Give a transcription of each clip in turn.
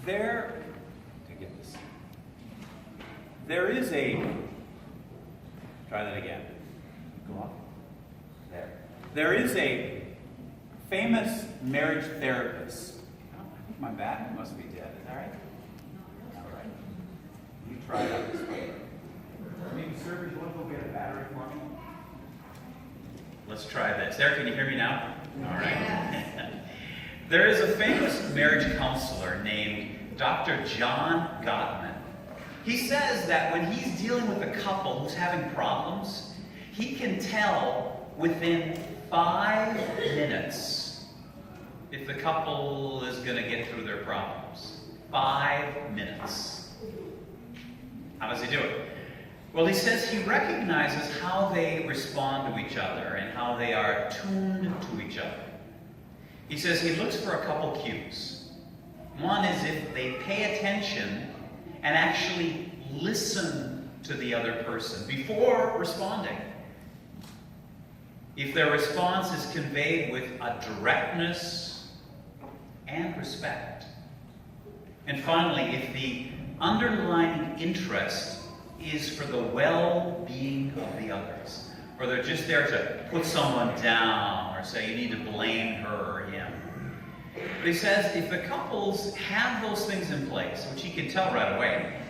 There is a, try that again. Go on. There is a famous marriage therapist. Oh, I think my battery must be dead. Is that right? All right. You try it out this way. Maybe, sir, you want to go get a battery for me? Let's try this. Sarah, can you hear me now? All right. Yeah. There is a famous marriage counselor named Dr. John Gottman. He says that when he's dealing with a couple who's having problems, he can tell within 5 minutes if the couple is going to get through their problems. 5 minutes. How does he do it? Well, he says he recognizes how they respond to each other and how they are tuned to each other. He says he looks for a couple cues. One is if they pay attention and actually listen to the other person before responding. If their response is conveyed with a directness and respect. And finally, if the underlying interest is for the well-being of the others, or they're just there to put someone down or say you need to blame her or him. But he says if the couples have those things in place, which he can tell right away,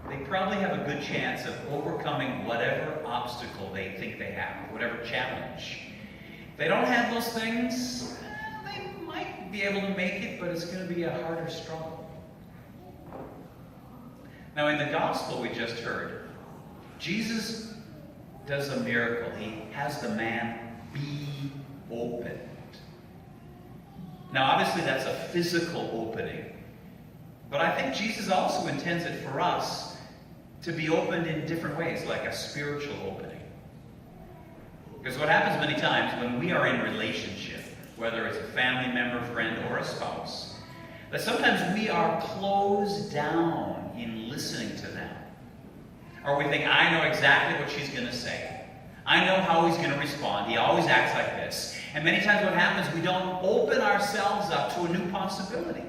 they probably have a good chance of overcoming whatever obstacle they think they have, whatever challenge. If they don't have those things, they might be able to make it, but it's going to be a harder struggle. Now, in the gospel we just heard, Jesus does a miracle. He has the man be opened. Now, obviously, that's a physical opening. But I think Jesus also intends it for us to be opened in different ways, like a spiritual opening. Because what happens many times when we are in relationship, whether it's a family member, friend, or a spouse, that sometimes we are closed down in listening to them. Or we think, I know exactly what she's going to say. I know how he's going to respond. He always acts like this. And many times what happens, we don't open ourselves up to a new possibility.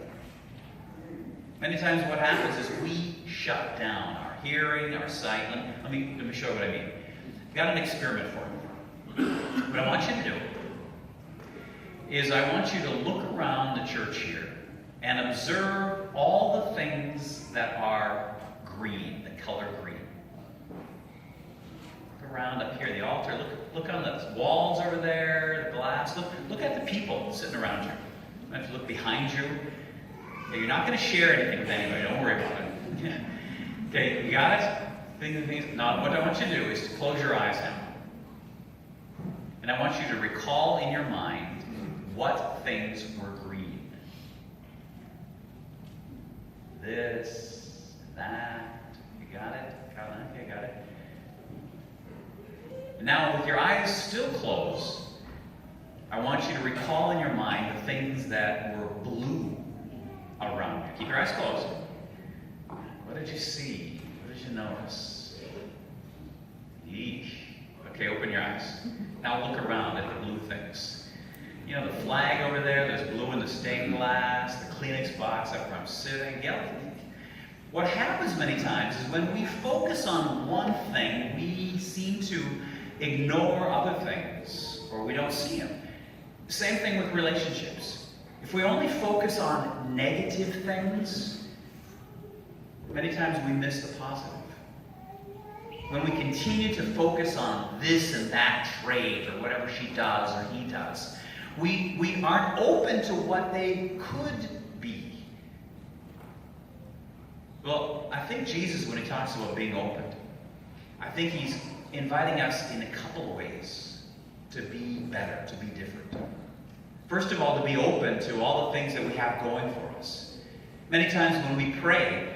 Many times what happens is we shut down our hearing, our sight. Let me show you what I mean. I've got an experiment for you. What I want you to do is I want you to look around the church here and observe all the things that are green, the color green. Look around up here, the altar. Look on the walls over there, the glass. Look at the people sitting around you. You have to look behind you. You're not going to share anything with anybody. Don't worry about it. Okay, you got it? Now, what I want you to do is to close your eyes now. And I want you to recall in your mind what things were green. This, that. You got it? Okay, got it. Now, with your eyes still closed, I want you to recall in your mind the things that were blue around you. Keep your eyes closed. What did you see? What did you notice? Yeesh. Okay, open your eyes. Now look around at the blue things. You know, the flag over there, there's blue in the stained glass, the Kleenex box up where I'm sitting. What happens many times is when we focus on one thing, we seem to ignore other things, or we don't see them. Same thing with relationships. If we only focus on negative things, many times we miss the positive. When we continue to focus on this and that trait, or whatever she does or he does, we aren't open to what they could be. Well, I think Jesus, when he talks about being open, I think he's inviting us in a couple of ways to be better, to be different. First of all, to be open to all the things that we have going for us. Many times when we pray,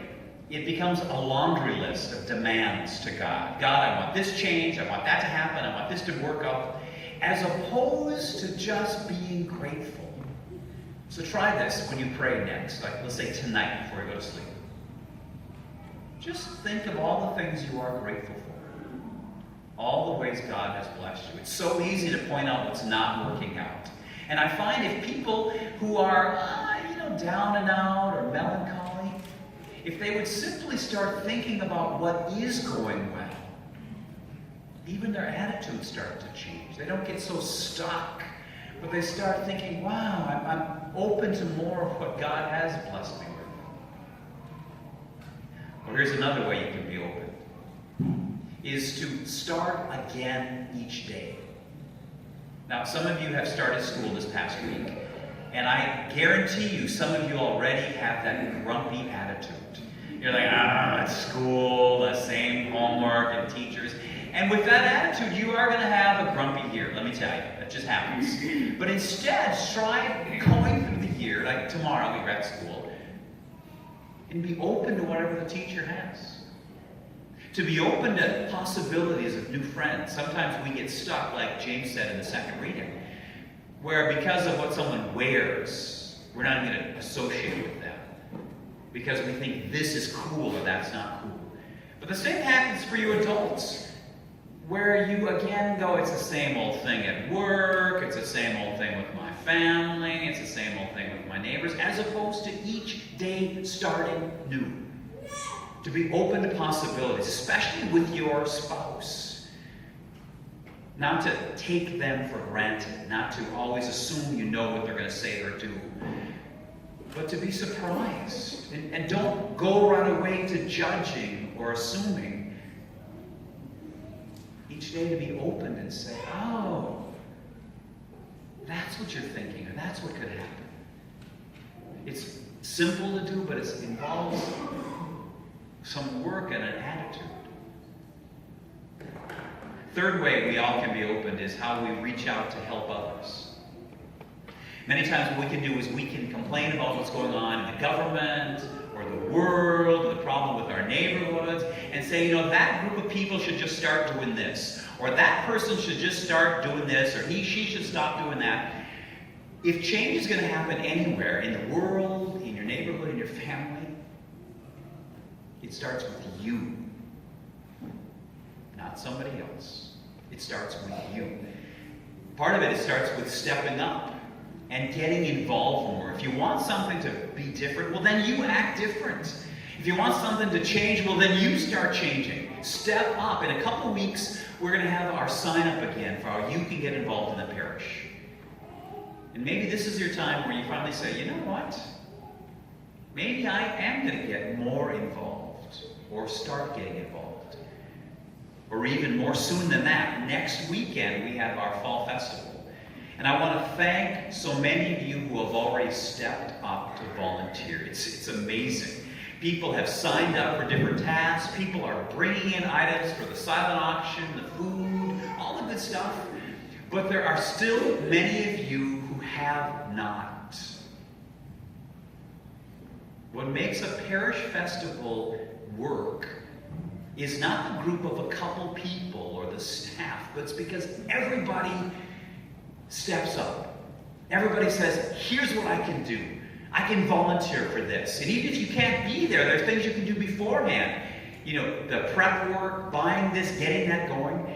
it becomes a laundry list of demands to God. God, I want this change, I want that to happen, I want this to work out, as opposed to just being grateful. So try this when you pray next, like let's say tonight before you go to sleep. Just think of all the things you are grateful for. All the ways God has blessed you. It's so easy to point out what's not working out. And I find if people who are, feel down and out or melancholy, if they would simply start thinking about what is going well, even their attitudes start to change. They don't get so stuck, but they start thinking, wow, I'm open to more of what God has blessed me with. Well, here's another way you can be open, is to start again each day. Now, some of you have started school this past week, and I guarantee you, some of you already have that grumpy attitude. You're like, it's school, the same homework and teachers. And with that attitude, you are going to have a grumpy year, let me tell you. That just happens. But instead, try going through the year, like tomorrow we're at school, and be open to whatever the teacher has. To be open to possibilities of new friends. Sometimes we get stuck, like James said in the second reading, where because of what someone wears, we're not going to associate with them. Because we think this is cool or that's not cool. But the same happens for you adults, where you again go, it's the same old thing at work, it's the same old thing with my family, it's the same old thing with my neighbors, as opposed to each day starting new. To be open to possibilities, especially with your spouse. Not to take them for granted, not to always assume you know what they're going to say or do, but to be surprised. And don't go right away to judging or assuming. Each day to be open and say, oh, that's what you're thinking, or that's what could happen. It's simple to do, but it involves some work and an attitude. Third way we all can be opened is how we reach out to help others. Many times what we can do is we can complain about what's going on in the government or the world, or the problem with our neighborhoods, and say, that group of people should just start doing this, or that person should just start doing this, or she should stop doing that. If change is going to happen anywhere, in the world, in your neighborhood, in your family, it starts with you, not somebody else. It starts with you. Part of it starts with stepping up and getting involved more. If you want something to be different, well, then you act different. If you want something to change, well, then you start changing. Step up. In a couple of weeks, we're going to have our sign up again for how you can get involved in the parish. And maybe this is your time where you finally say, you know what? Maybe I am going to get more involved, or start getting involved. Or even more soon than that, next weekend we have our fall festival. And I want to thank so many of you who have already stepped up to volunteer. It's amazing. People have signed up for different tasks. People are bringing in items for the silent auction, the food, all the good stuff. But there are still many of you who have not. What makes a parish festival work is not the group of a couple people or the staff, but it's because everybody steps up. Everybody says, here's what I can do. I can volunteer for this. And even if you can't be there, there's things you can do beforehand. The prep work, buying this, getting that going.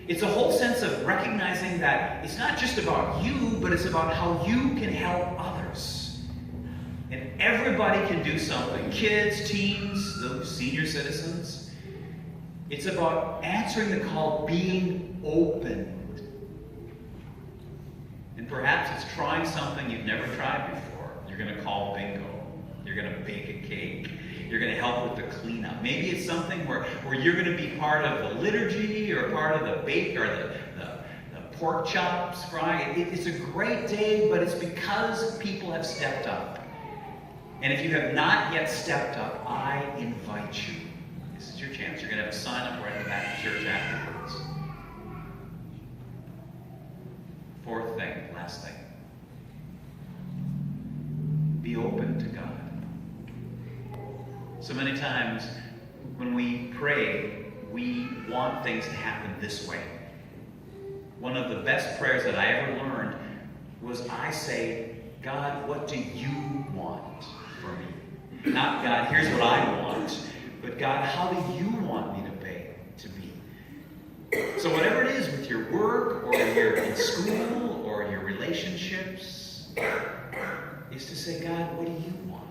It's a whole sense of recognizing that it's not just about you, but it's about how you can help others. And everybody can do something. Kids, teens, the senior citizens. It's about answering the call, being open. And perhaps it's trying something you've never tried before. You're going to call bingo. You're going to bake a cake. You're going to help with the cleanup. Maybe it's something where you're going to be part of the liturgy, or part of the bake, or the pork chops fry. It's a great day, but it's because people have stepped up. And if you have not yet stepped up, I invite you. This is your chance. You're going to have a sign up right in the back of the church afterwards. Fourth thing, last thing. Be open to God. So many times when we pray, we want things to happen this way. One of the best prayers that I ever learned was I say, God, what do you want for me? Not, God, here's what I want, but God, how do you want me to be? So whatever it is with your work, or you're in school, or your relationships, is to say, God, what do you want?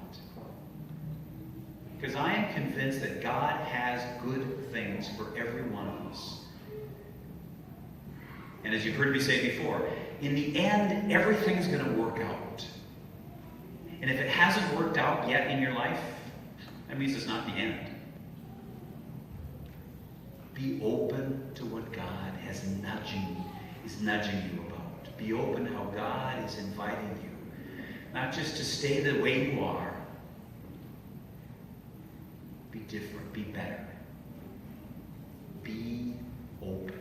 Because I am convinced that God has good things for every one of us. And as you've heard me say before, in the end, everything's going to work out. And if it hasn't worked out yet in your life, that means it's not the end. Be open to what God is nudging you about. Be open how God is inviting you. Not just to stay the way you are. Be different. Be better. Be open.